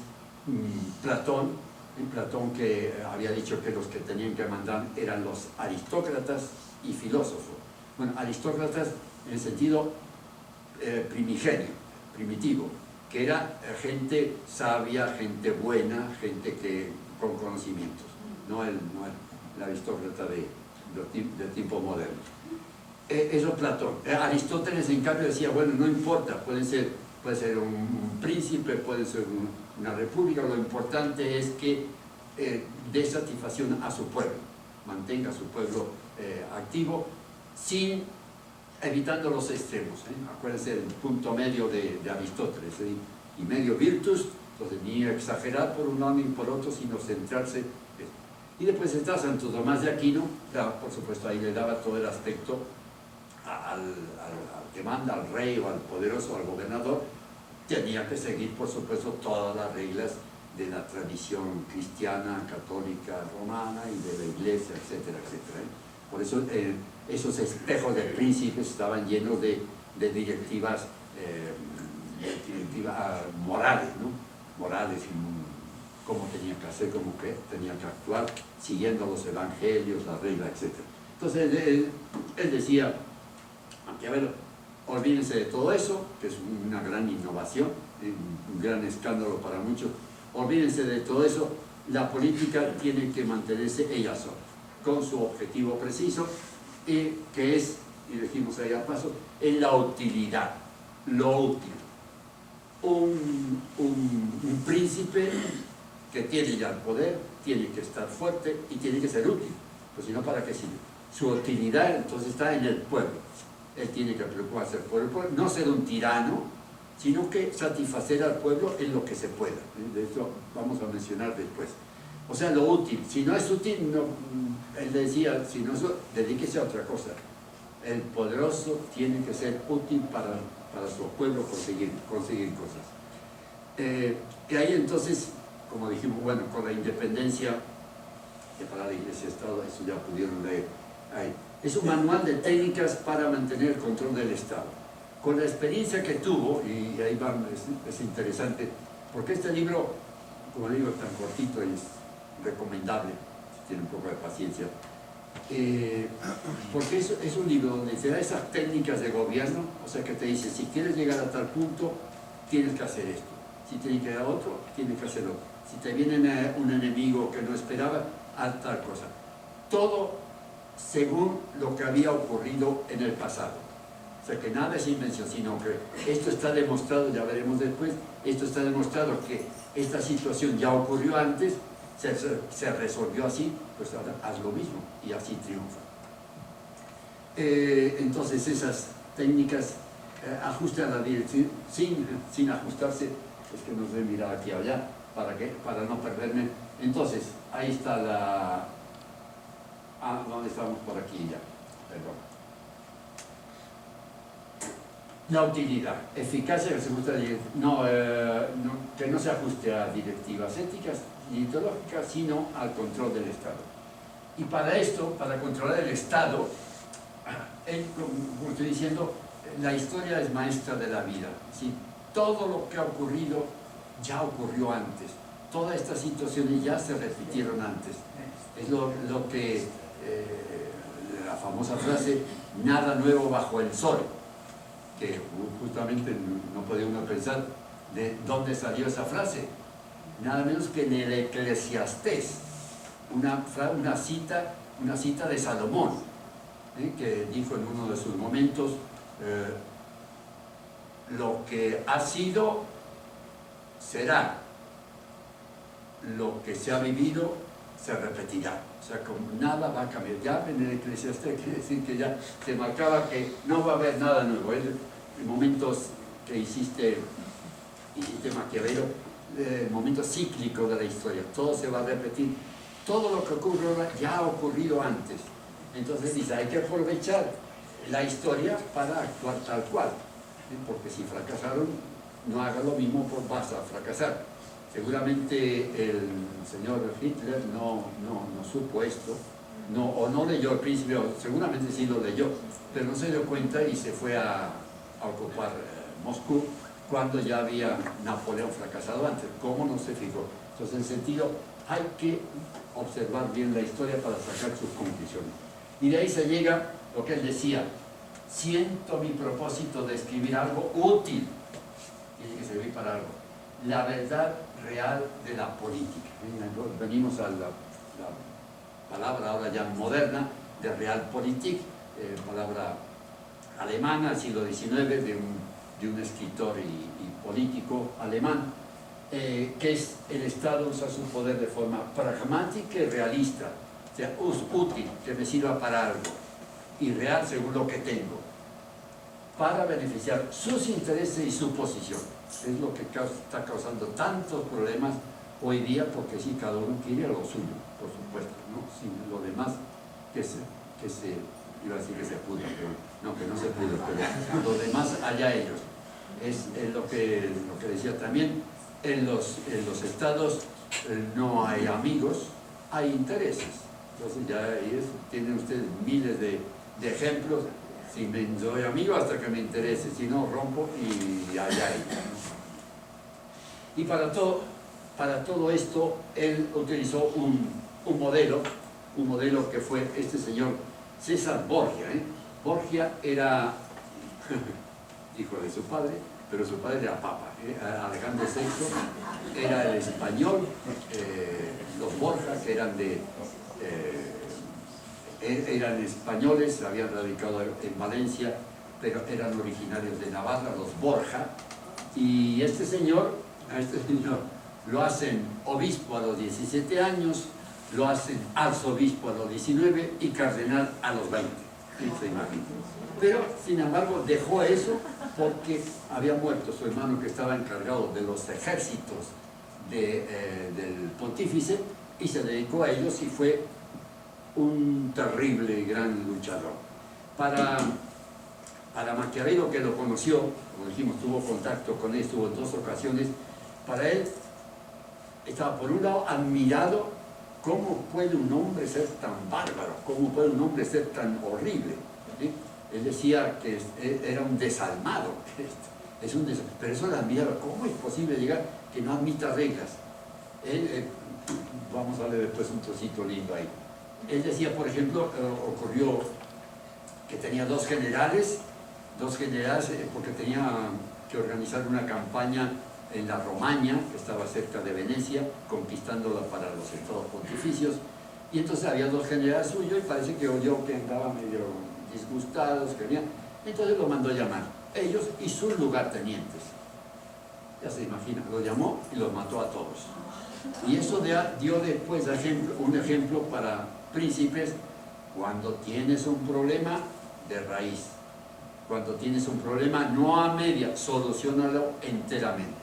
Platón, que había dicho que los que tenían que mandar eran los aristócratas y filósofos. Bueno, aristócratas en el sentido primitivo, que era gente sabia, gente buena, gente con conocimientos, no el aristócrata del tipo moderno. Eso es Platón. Aristóteles, en cambio, decía: bueno, no importa, puede ser un príncipe, puede ser una república, lo importante es que dé satisfacción a su pueblo, mantenga a su pueblo activo, evitando los extremos. Acuérdense del punto medio de Aristóteles, y medio virtus, entonces ni exagerar por un lado ni por otro, sino centrarse. Y después está Santo Tomás de Aquino, por supuesto ahí le daba todo el aspecto al que manda, al rey o al poderoso, al gobernador, tenía que seguir, por supuesto, todas las reglas de la tradición cristiana, católica, romana y de la iglesia, etcétera, etcétera. Por eso esos espejos de príncipes estaban llenos de directivas, morales, ¿no? Morales, cómo tenía que hacer, cómo que tenía que actuar, siguiendo los evangelios, las reglas, etcétera. Entonces él decía, Maquiavelo, olvídense de todo eso, que es una gran innovación, un gran escándalo para muchos. Olvídense de todo eso, la política tiene que mantenerse ella sola, con su objetivo preciso, que es, y dijimos ahí a paso, en la utilidad, lo útil. Un príncipe que tiene ya el poder, tiene que estar fuerte y tiene que ser útil, pues si no, ¿para qué sirve? Su utilidad entonces está en el pueblo. Él tiene que preocuparse por el pueblo, no ser un tirano, sino que satisfacer al pueblo en lo que se pueda. De eso vamos a mencionar después. O sea, lo útil. Si no es útil, no, él decía, si no es, dedíquese a otra cosa. El poderoso tiene que ser útil para su pueblo conseguir cosas. Y ahí entonces, como dijimos, bueno, con la independencia, que para la Iglesia-Estado, eso ya pudieron leer ahí. Es un manual de técnicas para mantener el control del Estado. Con la experiencia que tuvo, y ahí va, es interesante, porque este libro, como digo, tan cortito, es recomendable, si tiene un poco de paciencia, porque es un libro donde te da esas técnicas de gobierno, o sea que te dice, si quieres llegar a tal punto, tienes que hacer esto, si tienes que ir a otro, tienes que hacer otro, si te viene un enemigo que no esperaba, haz tal cosa. Todo según lo que había ocurrido en el pasado. O sea que nada es invención, sino que esto está demostrado, ya veremos después, esto está demostrado que esta situación ya ocurrió antes, se resolvió así, pues ahora haz lo mismo y así triunfa. Entonces esas técnicas, ajuste a la dirección sin ajustarse, es que no sé mirar aquí o allá, para no perderme. Entonces, ahí está la... ¿dónde estamos? Por aquí ya, perdón. La utilidad, eficacia que se gusta decir, que no se ajuste a directivas éticas ni ideológicas, sino al control del Estado. Y para esto, para controlar el Estado, como estoy diciendo, la historia es maestra de la vida. ¿Sí? Todo lo que ha ocurrido ya ocurrió antes. Todas estas situaciones ya se repitieron antes. Es lo que la famosa frase, nada nuevo bajo el sol, que justamente no podía uno pensar de dónde salió esa frase. Nada menos que en el Eclesiastés, una cita de Salomón, que dijo en uno de sus momentos, lo que ha sido, será, lo que se ha vivido, se repetirá. O sea, como nada va a cambiar. Ya en el Eclesiastés quiere decir que ya se marcaba que no va a haber nada nuevo. En momentos que hiciste Maquiavelo, el momento cíclico de la historia, todo se va a repetir, todo lo que ocurre ahora ya ha ocurrido antes. Entonces dice, hay que aprovechar la historia para actuar tal cual, porque si fracasaron, no haga lo mismo, pues vas a fracasar. Seguramente el señor Hitler no supo esto, o no leyó al príncipe, o seguramente sí lo leyó, pero no se dio cuenta y se fue a ocupar Moscú, cuando ya había Napoleón fracasado antes. ¿Cómo no se fijó? Entonces, en sentido, hay que observar bien la historia para sacar sus conclusiones. Y de ahí se llega lo que él decía, siento mi propósito de escribir algo útil, tiene que servir para algo, la verdad real de la política. Venimos a la palabra ahora ya moderna de Realpolitik, palabra alemana del siglo XIX, de un escritor y político alemán, que es el Estado usa su poder de forma pragmática y realista, o sea, útil, que me sirva para algo, y real según lo que tengo, para beneficiar sus intereses y su posición. Es lo que está causando tantos problemas hoy día, porque sí, cada uno quiere lo suyo, por supuesto, ¿no? Sin lo demás que se iba a decir que se pudra, pero no, que no se pudo, pero los demás allá ellos. Es lo que decía también, en los estados no hay amigos, hay intereses. Entonces ya ahí tienen ustedes miles de ejemplos. Si me soy amigo hasta que me interese, si no rompo y allá hay. Y para todo esto él utilizó un modelo que fue este señor César Borgia. Borgia era hijo de su padre, pero su padre era papa. Alejandro VI era el español, los Borja, que eran españoles, habían radicado en Valencia, pero eran originarios de Navarra, los Borja, y a este señor lo hacen obispo a los 17 años, lo hacen arzobispo a los 19 y cardenal a los 20, se imagina. Pero, sin embargo, dejó eso porque había muerto su hermano que estaba encargado de los ejércitos del pontífice y se dedicó a ellos y fue un terrible y gran luchador. Para Maquiavelo, que lo conoció, como dijimos, tuvo contacto con él, estuvo en 2 ocasiones, para él estaba por un lado admirado cómo puede un hombre ser tan bárbaro, cómo puede un hombre ser tan horrible, ¿sí? Él decía que era un desalmado, pero eso lo admiraba. ¿Cómo es posible llegar que no admita reglas? Vamos a ver después un trocito lindo ahí. Él decía, por ejemplo, ocurrió que tenía dos generales porque tenía que organizar una campaña en la Romaña, que estaba cerca de Venecia, conquistándola para los estados pontificios, y entonces había 2 generales suyos y parece que oyó que andaban medio disgustados, entonces lo mandó llamar, ellos y sus lugartenientes. Ya se imagina, lo llamó y los mató a todos. Y eso dio después un ejemplo para príncipes: cuando tienes un problema, de raíz. Cuando tienes un problema, no a media, solucionalo enteramente.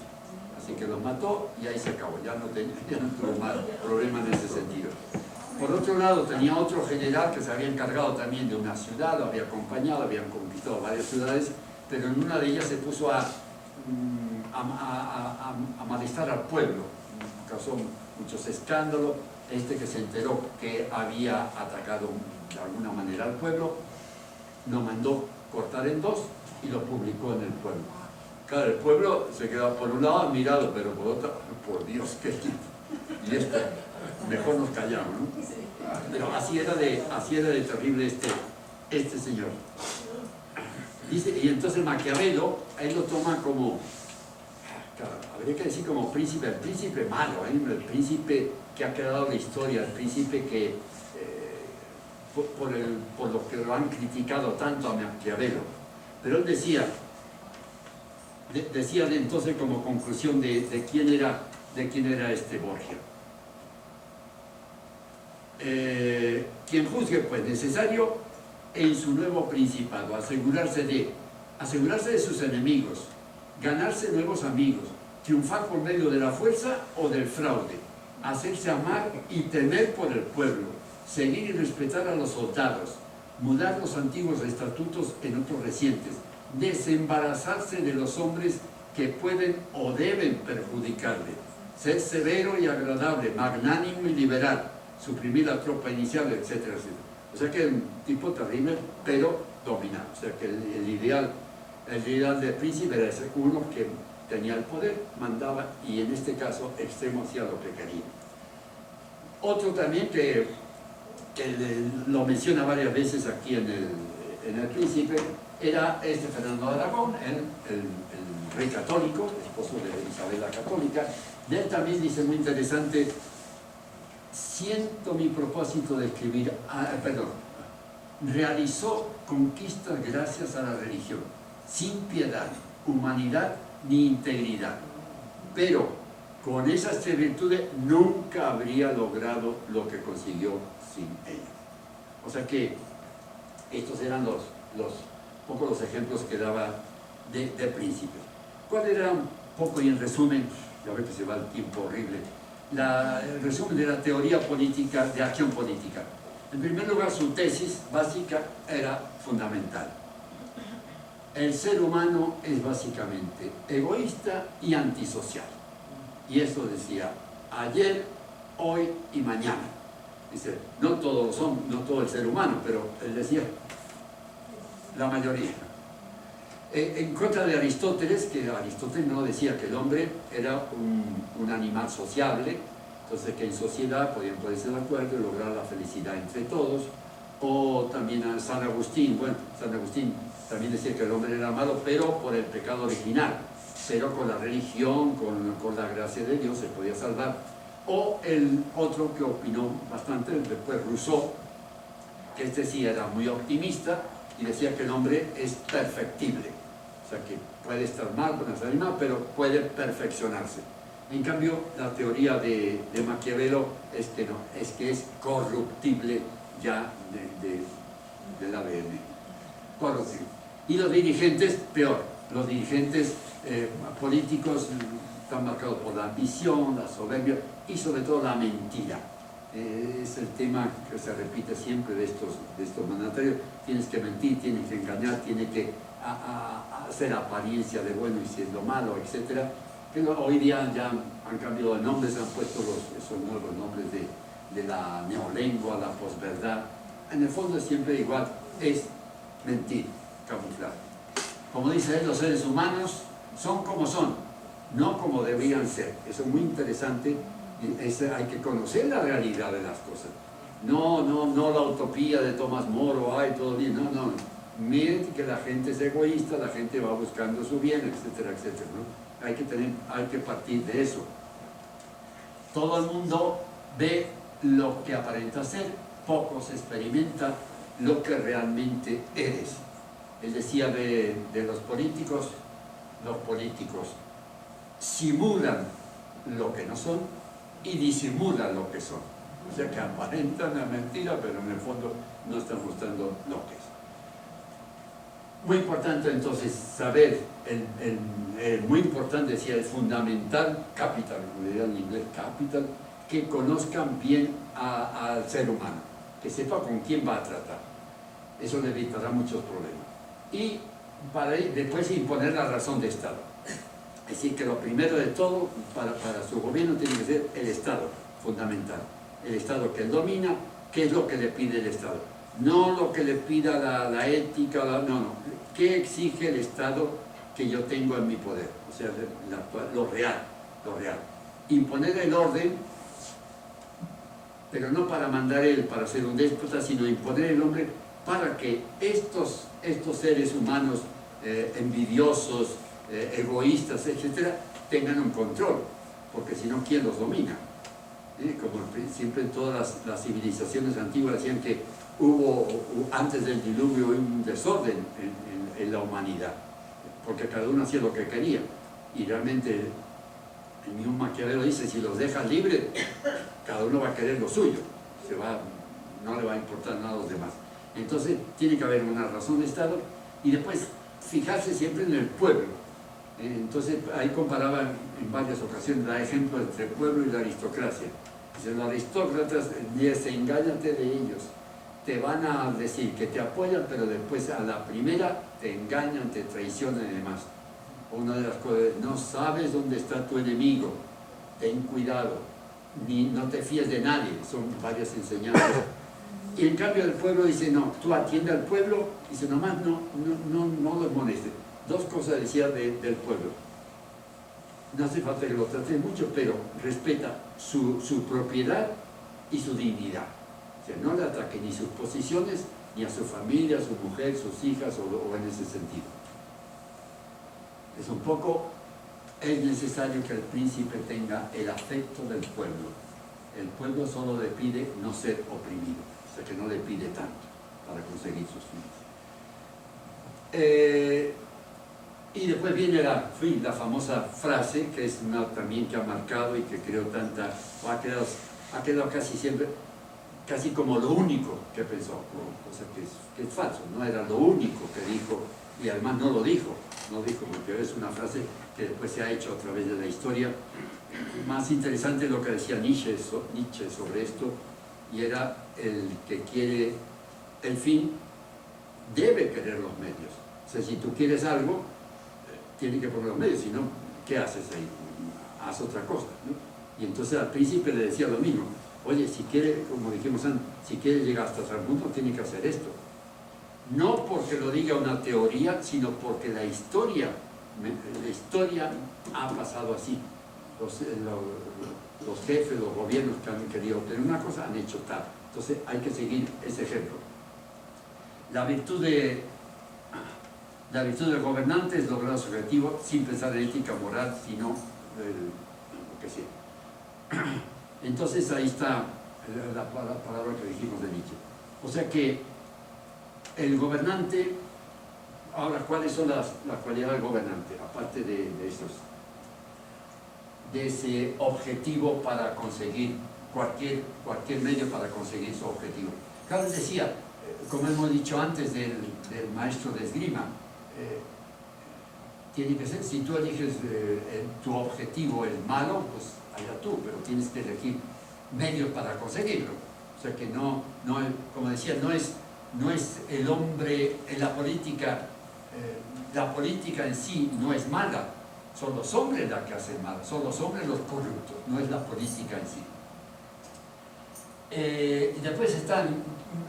Así que los mató y ahí se acabó, ya no tuvo más problema en ese sentido. Por otro lado, tenía otro general que se había encargado también de una ciudad, lo había acompañado, habían conquistado varias ciudades, pero en una de ellas se puso a malestar al pueblo, causó muchos escándalos. Que se enteró que había atacado de alguna manera al pueblo, lo mandó cortar en 2 y lo publicó en el pueblo. Claro, el pueblo se quedó por un lado admirado, pero por otro, por Dios, ¿qué? Y mejor nos callamos, ¿no? Pero así era de terrible este señor. Dice, y entonces Maquiavelo, ahí lo toma como, claro, habría que decir como príncipe, el príncipe malo, el príncipe que ha quedado en la historia, el príncipe que, por lo que lo han criticado tanto a Maquiavelo. Pero él decía entonces como conclusión de quién era este Borgia. Quien juzgue, pues, necesario en su nuevo principado asegurarse de sus enemigos, ganarse nuevos amigos, triunfar por medio de la fuerza o del fraude, hacerse amar y temer por el pueblo, seguir y respetar a los soldados, mudar los antiguos estatutos en otros recientes, desembarazarse de los hombres que pueden o deben perjudicarle, ser severo y agradable, magnánimo y liberal, suprimir la tropa inicial, etcétera, etcétera. O sea que es un tipo terrible, pero dominado. O sea que el ideal del príncipe era ese, uno que tenía el poder, mandaba, y en este caso extremo hacía lo que quería. Otro también que lo menciona varias veces aquí en el príncipe, era Fernando de Aragón, el rey católico, esposo de Isabel la Católica. De él también dice muy interesante: siento mi propósito de escribir, realizó conquistas gracias a la religión, sin piedad, humanidad ni integridad, pero con esas 3 virtudes nunca habría logrado lo que consiguió sin ellas. O sea que estos eran los ejemplos que daba de príncipe. ¿Cuál era un poco, y en resumen, ya ve que se va el tiempo horrible, el resumen de la teoría política, de acción política? En primer lugar, su tesis básica era fundamental: el ser humano es básicamente egoísta y antisocial. Y eso decía ayer, hoy y mañana. Dice, no todos son, no todo el ser humano, pero él decía la mayoría. En contra de Aristóteles, que Aristóteles no decía que el hombre era un animal sociable, entonces que en sociedad podían ponerse de acuerdo y lograr la felicidad entre todos. O también a San Agustín, bueno, San Agustín también decía que el hombre era malo, pero por el pecado original, pero con la religión, con la gracia de Dios se podía salvar. O el otro que opinó bastante, después Rousseau, que este sí era muy optimista y decía que el hombre es perfectible, o sea que puede estar mal, puede estar mal, pero puede perfeccionarse. En cambio, la teoría de Maquiavelo es que no, es que es corruptible ya del ADN. Corruptible. Y los dirigentes, peor, los dirigentes políticos están marcados por la ambición, la soberbia y sobre todo la mentira. Es el tema que se repite siempre de estos mandatarios. Tienes que mentir, tienes que engañar, tienes que hacer apariencia de bueno y siendo malo, etc. Pero hoy día ya han cambiado de nombres, han puesto esos nuevos nombres de la neolengua, la posverdad. En el fondo es siempre igual, es mentir, camuflar. Como dice él, los seres humanos son como son, no como deberían ser. Eso es muy interesante. Hay que conocer la realidad de las cosas. No la utopía de Tomás Moro, ay, todo bien, no. Miren que la gente es egoísta, la gente va buscando su bien, etcétera, etcétera, ¿no? Hay que partir de eso. Todo el mundo ve lo que aparenta ser, pocos experimentan lo que realmente eres. Él decía de los políticos simulan lo que no son y disimulan lo que son. O sea que aparentan la mentira, pero en el fondo no están mostrando lo que es. Muy importante entonces saber, muy importante decía, el fundamental capital, como diría en inglés capital, que conozcan bien al ser humano, que sepa con quién va a tratar. Eso le evitará muchos problemas. Y para después imponer la razón de Estado. Es decir, que lo primero de todo para su gobierno tiene que ser el Estado, fundamental. El Estado que él domina, ¿qué es lo que le pide el Estado? No lo que le pida la ética, no. ¿Qué exige el Estado que yo tengo en mi poder? O sea, lo real. Imponer el orden, pero no para mandar él, para ser un déspota, sino imponer el orden para que estos seres humanos envidiosos, egoístas, etcétera, tengan un control, porque si no, ¿quién los domina? Como siempre en todas las civilizaciones antiguas decían que antes del diluvio un desorden en la humanidad, porque cada uno hacía lo que quería, y realmente el mismo Maquiavelo dice, si los dejas libres, cada uno va a querer lo suyo, no le va a importar nada a los demás. Entonces tiene que haber una razón de Estado y después fijarse siempre en el pueblo. Entonces ahí comparaba en varias ocasiones, da ejemplo entre el pueblo y la aristocracia. Dice, los aristócratas, desengáñate de ellos, te van a decir que te apoyan, pero después a la primera te engañan, te traicionan y demás. Una de las cosas, no sabes dónde está tu enemigo, ten cuidado, no te fíes de nadie, son varias enseñanzas. Y en cambio el pueblo dice, no, tú atiende al pueblo, dice, nomás no los molestes. Dos cosas decía del pueblo. No hace falta que lo trates mucho, pero respeta su propiedad y su dignidad. O sea, no le ataque ni sus posiciones, ni a su familia, a su mujer, sus hijas, o en ese sentido. Es un poco, es necesario que el príncipe tenga el afecto del pueblo. El pueblo solo le pide no ser oprimido, o sea que no le pide tanto para conseguir sus fines. Y después viene la famosa frase, que es una también que ha marcado y que creo ha quedado casi siempre, casi como lo único que pensó, cosa que es falso, no era lo único que dijo, y además no dijo, porque es una frase que después se ha hecho a través de la historia. Más interesante es lo que decía Nietzsche sobre esto, y era el que quiere el fin, debe querer los medios. O sea, si tú quieres algo, tienes que poner los medios, si no, ¿qué haces ahí? Haz otra cosa, ¿no? Y entonces al príncipe le decía lo mismo, oye, si quiere, como dijimos antes, si quiere llegar hasta el mundo, tiene que hacer esto. No porque lo diga una teoría, sino porque la historia ha pasado así. Los jefes, los gobiernos que han querido obtener una cosa han hecho tal. Entonces hay que seguir ese ejemplo. La virtud del gobernante es lograr su objetivo sin pensar en ética moral, sino lo que sea. Entonces ahí está la palabra que dijimos de Nietzsche. O sea que el gobernante, ahora, ¿cuáles son las cualidades del gobernante? Aparte de ese objetivo para conseguir cualquier medio para conseguir su objetivo. Claro, decía, como hemos dicho antes del maestro de esgrima, tiene que ser, si tú eliges tu objetivo, el malo, pues allá tú, pero tienes que elegir medios para conseguirlo. O sea que no como decía, no es el hombre en la política en sí no es mala, son los hombres los que hacen mal, son los hombres los corruptos, no es la política en sí. Y después están,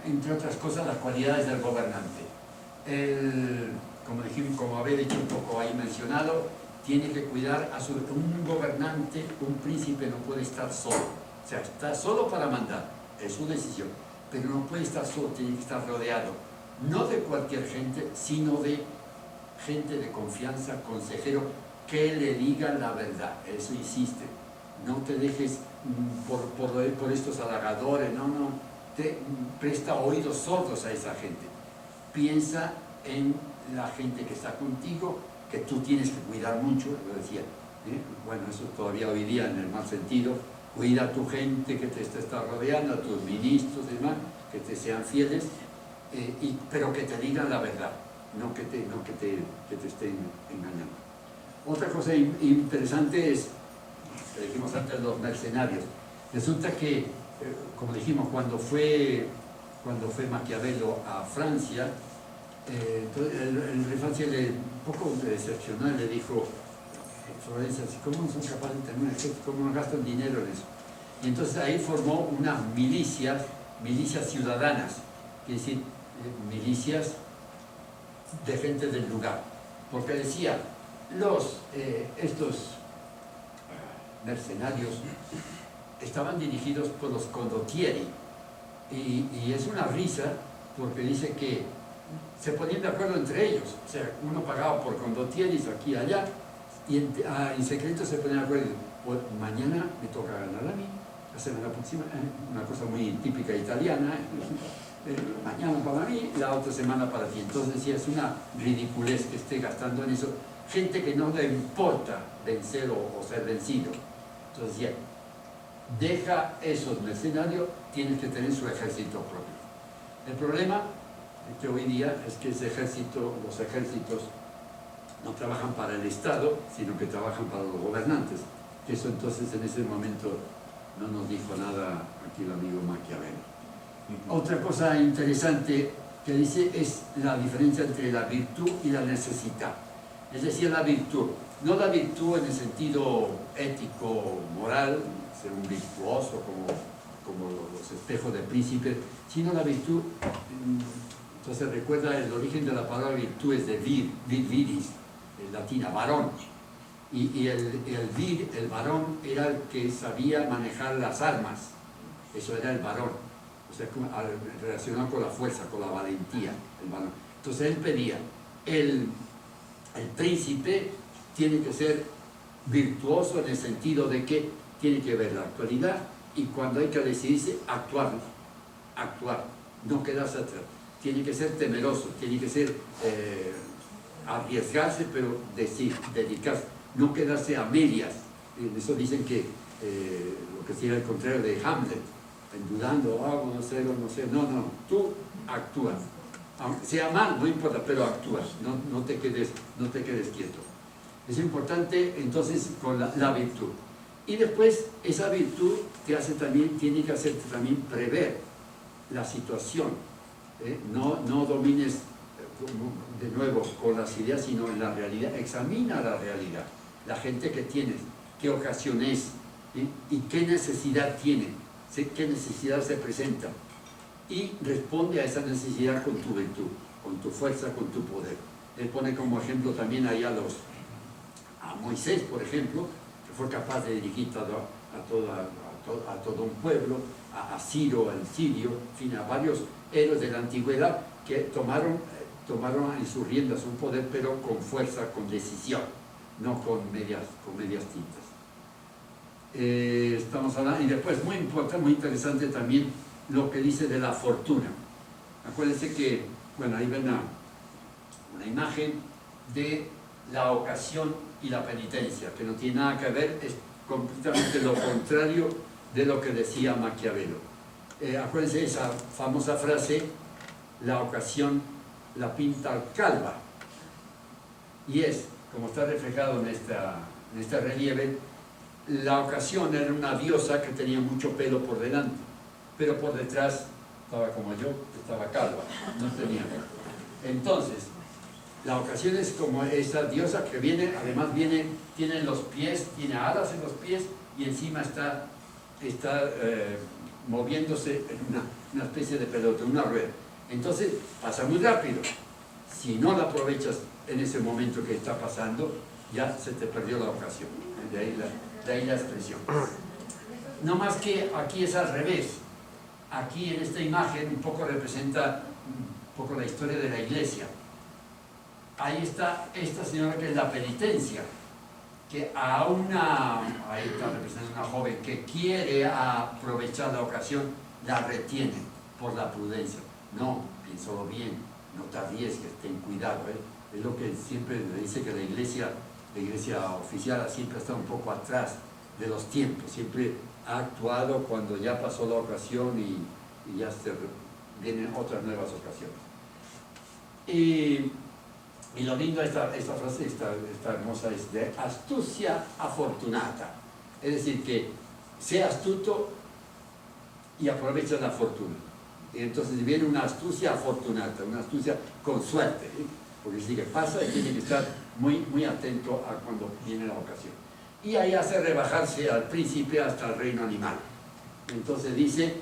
entre otras cosas, las cualidades del gobernante. Como dijimos, como había dicho un poco ahí mencionado, tiene que cuidar un gobernante, un príncipe no puede estar solo. O sea, está solo para mandar, es su decisión, pero no puede estar solo, tiene que estar rodeado, no de cualquier gente, sino de gente de confianza, consejero, que le diga la verdad. Eso insiste, no te dejes por estos halagadores, no, te presta oídos sordos a esa gente. Piensa en la gente que está contigo, que tú tienes que cuidar mucho, lo decía, bueno, eso todavía hoy día en el mal sentido, cuida a tu gente que te está rodeando, a tus ministros y demás, que te sean fieles, pero que te digan la verdad, no que te estén engañando. Otra cosa interesante es, que dijimos antes, los mercenarios. Resulta que, como dijimos, cuando fue Maquiavelo a Francia, el rey Francia un poco le decepcionó y le dijo, Florencia, ¿cómo son capaces de tener un ejército? ¿Cómo no gastan dinero en eso? Y entonces ahí formó unas milicias ciudadanas, es decir, milicias de gente del lugar, porque decía, estos mercenarios estaban dirigidos por los condottieri, y es una risa, porque dice que se ponían de acuerdo entre ellos, o sea, uno pagaba por condottieris aquí y allá, y en secreto se ponían de acuerdo, pues mañana me toca ganar a mí, la semana próxima, una cosa muy típica italiana, mañana para mí, la otra semana para ti. Entonces decía, es una ridiculez que esté gastando en eso, gente que no le importa vencer o ser vencido. Entonces decía, deja esos mercenarios, tienes que tener su ejército propio. El problema que hoy día es que los ejércitos no trabajan para el Estado, sino que trabajan para los gobernantes. Eso entonces en ese momento no nos dijo nada aquí el amigo Maquiavelo. Otra cosa interesante que dice es la diferencia entre la virtud y la necesidad. Es decir, la virtud, no la virtud en el sentido ético, moral, ser un virtuoso como los espejos del príncipe, sino la virtud. Entonces recuerda el origen de la palabra virtud es de vir viris, latina, varón. Y el varón era el que sabía manejar las armas, eso era el varón, o sea, relacionado con la fuerza, con la valentía, el varón. Entonces él pedía, el príncipe tiene que ser virtuoso en el sentido de que tiene que ver la actualidad y cuando hay que decidirse, actuar, no quedarse atrás. Tiene que ser temeroso, tiene que ser arriesgarse, pero dedicarse, no quedarse a medias. Eso dicen que lo que sería el contrario de Hamlet, dudando, hago, no sé, no, tú actúas. Aunque sea mal, no importa, pero actúas, no te quedes quieto. Es importante entonces con la virtud. Y después esa virtud tiene que hacerte también prever la situación. No domines de nuevo con las ideas, sino en la realidad. Examina la realidad, la gente que tienes, qué ocasión es, y qué necesidad tiene, qué necesidad se presenta, y responde a esa necesidad con tu virtud, con tu fuerza, con tu poder. Él pone como ejemplo también ahí a Moisés, por ejemplo, que fue capaz de dirigir a todo un pueblo, a Ciro, al sirio, en fin, a varios héroes de la antigüedad que tomaron en sus riendas un poder, pero con fuerza, con decisión, no con medias tintas. Estamos hablando, y después muy importante, muy interesante también lo que dice de la fortuna. Acuérdense que, bueno, ahí ven una imagen de la ocasión y la penitencia, que no tiene nada que ver, es completamente lo contrario de lo que decía Maquiavelo. Acuérdense esa famosa frase, la ocasión la pinta calva, y es, como está reflejado en este relieve, la ocasión era una diosa que tenía mucho pelo por delante, pero por detrás estaba como yo, estaba calva, no tenía. Entonces, la ocasión es como esa diosa que viene, además tiene los pies, tiene alas en los pies, y encima está moviéndose en una especie de pelota, una rueda. Entonces pasa muy rápido. Si no la aprovechas en ese momento que está pasando, ya se te perdió la ocasión. De ahí la expresión. No más que aquí es al revés. Aquí en esta imagen un poco representa un poco la historia de la iglesia. Ahí está esta señora que es la penitencia, que ahí está representando a una joven que quiere aprovechar la ocasión, la retiene por la prudencia. No, piénsalo bien, no te arriesgues, ten cuidado. Es lo que siempre le dice que la iglesia oficial siempre está un poco atrás de los tiempos, siempre ha actuado cuando ya pasó la ocasión y ya vienen otras nuevas ocasiones. Y lo lindo de esta frase, esta hermosa, es de astucia afortunata. Es decir, que sea astuto y aprovecha la fortuna. Y entonces viene una astucia afortunata, una astucia con suerte, porque sí que pasa y tiene que estar muy, muy atento a cuando viene la ocasión. Y ahí hace rebajarse al príncipe hasta el reino animal. Entonces dice,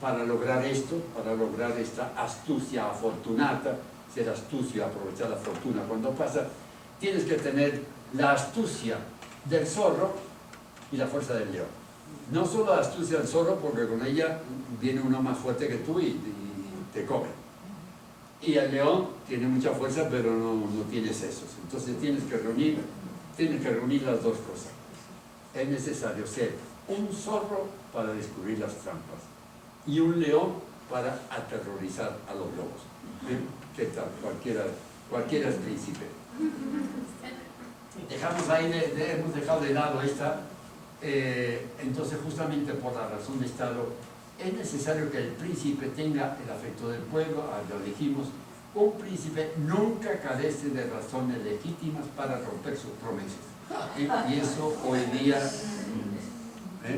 para lograr esto, para lograr esta astucia afortunata, ser astucio y aprovechar la fortuna cuando pasa, tienes que tener la astucia del zorro y la fuerza del león. No solo la astucia del zorro, porque con ella viene uno más fuerte que tú y te come. Y el león tiene mucha fuerza, pero no tiene sesos. Entonces tienes que reunir las dos cosas. Es necesario ser un zorro para descubrir las trampas y un león para aterrorizar a los lobos. ¿Qué tal? Cualquiera es príncipe. Dejamos ahí, hemos dejado de lado esta. Entonces, justamente por la razón de Estado, es necesario que el príncipe tenga el afecto del pueblo. Lo dijimos, un príncipe nunca carece de razones legítimas para romper sus promesas. Y eso hoy día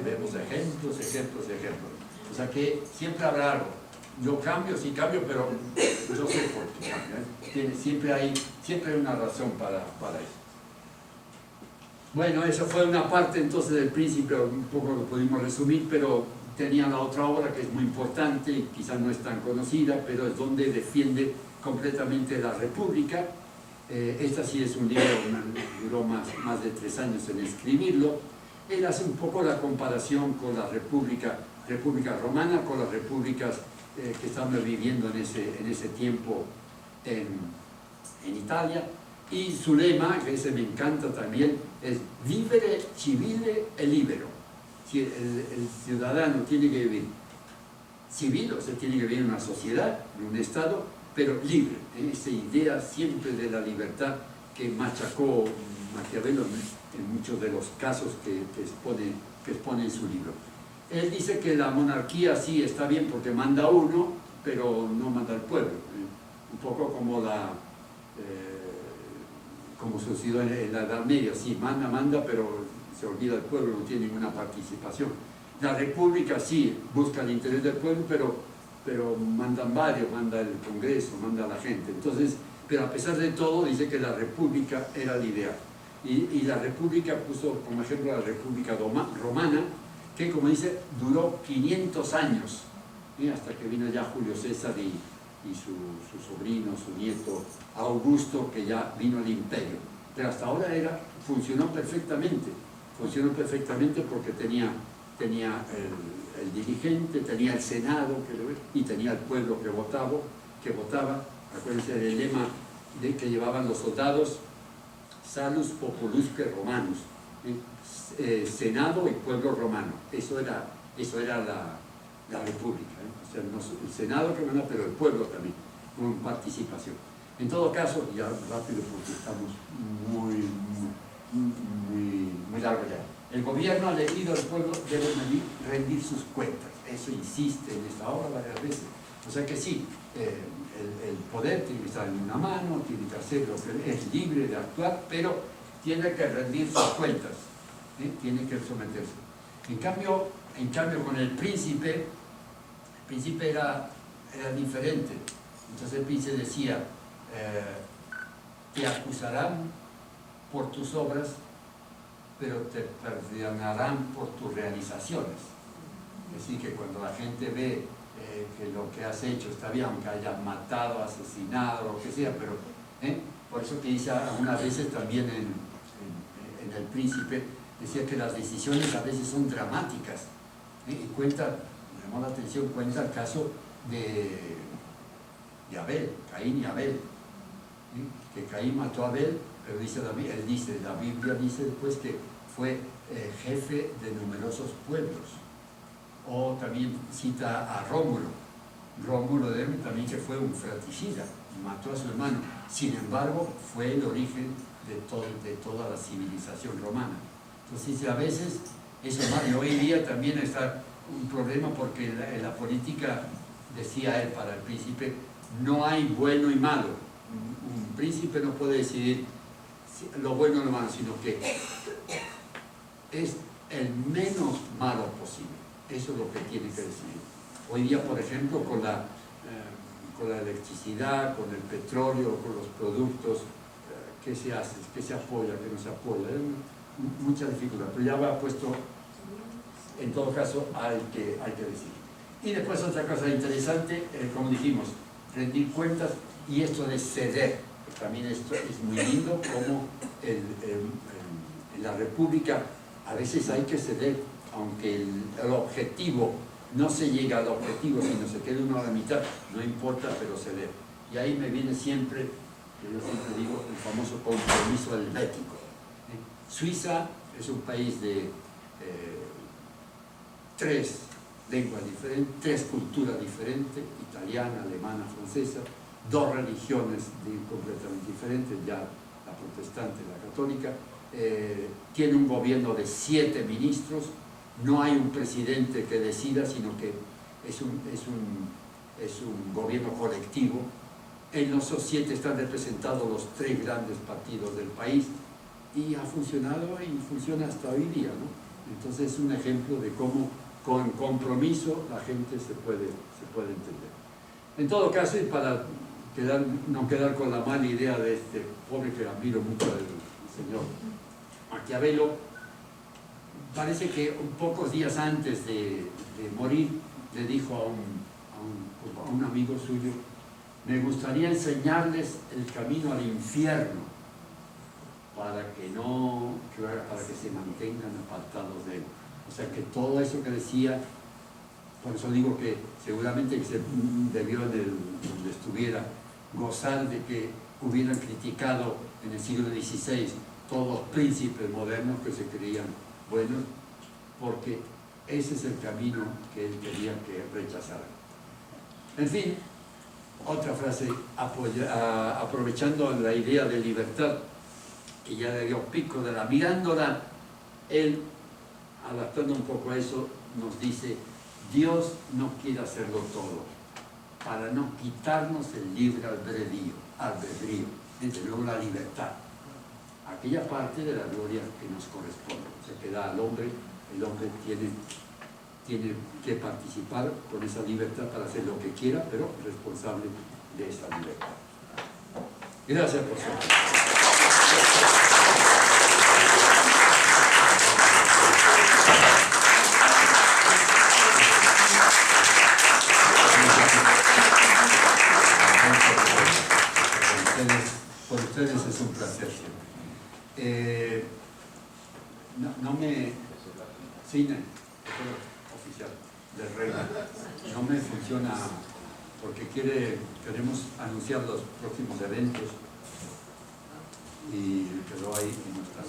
vemos ejemplos. O sea que siempre habrá algo. Yo cambio, sí cambio, pero yo sé por qué cambio. Siempre hay una razón para eso. Bueno, esa fue una parte entonces del príncipe, un poco lo pudimos resumir, pero tenía la otra obra que es muy importante, quizás no es tan conocida, pero es donde defiende completamente la República. Esta sí es un libro, duró más de 3 años en escribirlo. Él hace un poco la comparación con la República Romana, con las repúblicas que estamos viviendo en ese tiempo en Italia. Y su lema, que ese me encanta también, es vivere civile e libero. El ciudadano tiene que vivir civil, o sea, tiene que vivir en una sociedad, en un Estado, pero libre. Esa idea siempre de la libertad que machacó Maquiavelo en muchos de los casos que expone en su libro. Él dice que la monarquía sí está bien porque manda uno, pero no manda al pueblo. Un poco como sucedió en la Edad Media, sí, manda, pero se olvida el pueblo, no tiene ninguna participación. La república sí busca el interés del pueblo, pero pero mandan varios, manda el Congreso, manda la gente. Entonces, pero a pesar de todo, dice que la República era el ideal. Y la República puso como ejemplo la República Romana, que como dice, duró 500 años, hasta que vino ya Julio César y su sobrino, su nieto Augusto, que ya vino al imperio. Pero hasta ahora funcionó perfectamente porque tenía el dirigente, tenía el Senado y tenía el pueblo que votaba. Acuérdense del lema que llevaban los soldados: Salus Populusque Romanus, Senado y pueblo romano. Eso era la República, o sea, no el Senado romano, pero el pueblo también, con participación. En todo caso, ya rápido porque estamos muy largo ya. El gobierno elegido del pueblo debe rendir sus cuentas. Eso insiste en esta obra varias veces. O sea que sí, el poder tiene que estar en una mano, tiene que hacer lo que es libre de actuar, pero tiene que rendir sus cuentas, tiene que someterse. En cambio con el príncipe era diferente. Entonces el príncipe decía, te acusarán por tus obras, pero te perdonarán por tus realizaciones. Es decir, que cuando la gente ve que lo que has hecho está bien, aunque hayas matado, asesinado, lo que sea, pero por eso que dice algunas veces también en El Príncipe, decía que las decisiones a veces son dramáticas, y cuenta, me llamó la atención, cuenta el caso de Abel, Caín y Abel, que Caín mató a Abel, pero la Biblia dice después que fue jefe de numerosos pueblos. O también cita a Rómulo también, que fue un fratricida, mató a su hermano. Sin embargo, fue el origen de toda la civilización romana. Entonces, a veces eso es malo. Hoy día también está un problema porque en la política, decía él para el príncipe, no hay bueno y malo. Un príncipe no puede decidir lo bueno o lo malo, sino que es el menos malo posible. Eso es lo que tiene que decidir. Hoy día, por ejemplo, con la electricidad, con el petróleo, con los productos, ¿qué se hace? ¿Qué se apoya? ¿Qué no se apoya? Mucha dificultad, pero ya va puesto, en todo caso, hay que decidir. Y después otra cosa interesante, como dijimos, rendir cuentas y esto de ceder. También esto es muy lindo, como en la República a veces hay que ceder, aunque el objetivo no se llega al objetivo, sino se queda uno a la mitad, no importa, pero ceder. Y ahí me viene siempre, que yo siempre digo, el famoso compromiso helvético. Suiza es un país de 3 lenguas diferentes, 3 culturas diferentes, italiana, alemana, francesa, 2 religiones completamente diferentes, ya la protestante y la católica. Tiene un gobierno de 7 ministros, no hay un presidente que decida, sino que es un gobierno colectivo. En los 7 están representados los 3 grandes partidos del país y ha funcionado y funciona hasta hoy día, ¿no? Entonces es un ejemplo de cómo con compromiso la gente se puede entender. En todo caso, y para no quedar con la mala idea de este pobre que admiro mucho del señor Maquiavelo, parece que pocos días antes de morir le dijo a un amigo suyo: me gustaría enseñarles el camino al infierno para que se mantengan apartados de él. O sea que todo eso que decía, por eso digo que seguramente que se debió donde estuviera gozar de que hubieran criticado en el siglo XVI todos los príncipes modernos que se creían buenos, porque ese es el camino que él quería que rechazaran. En fin, otra frase, aprovechando la idea de libertad, que ya le dio pico de la mirándola, él, adaptando un poco a eso, nos dice: Dios no quiere hacerlo todo, para no quitarnos el libre albedrío, desde luego la libertad, aquella parte de la gloria que nos corresponde, o sea, que da al hombre. El hombre tiene tiene que participar con esa libertad para hacer lo que quiera, pero responsable de esa libertad. Gracias por su atención. Por ustedes es un placer siempre. No me... Cine, oficial, del Reino. No me funciona porque queremos anunciar los próximos eventos, pero hay nuestras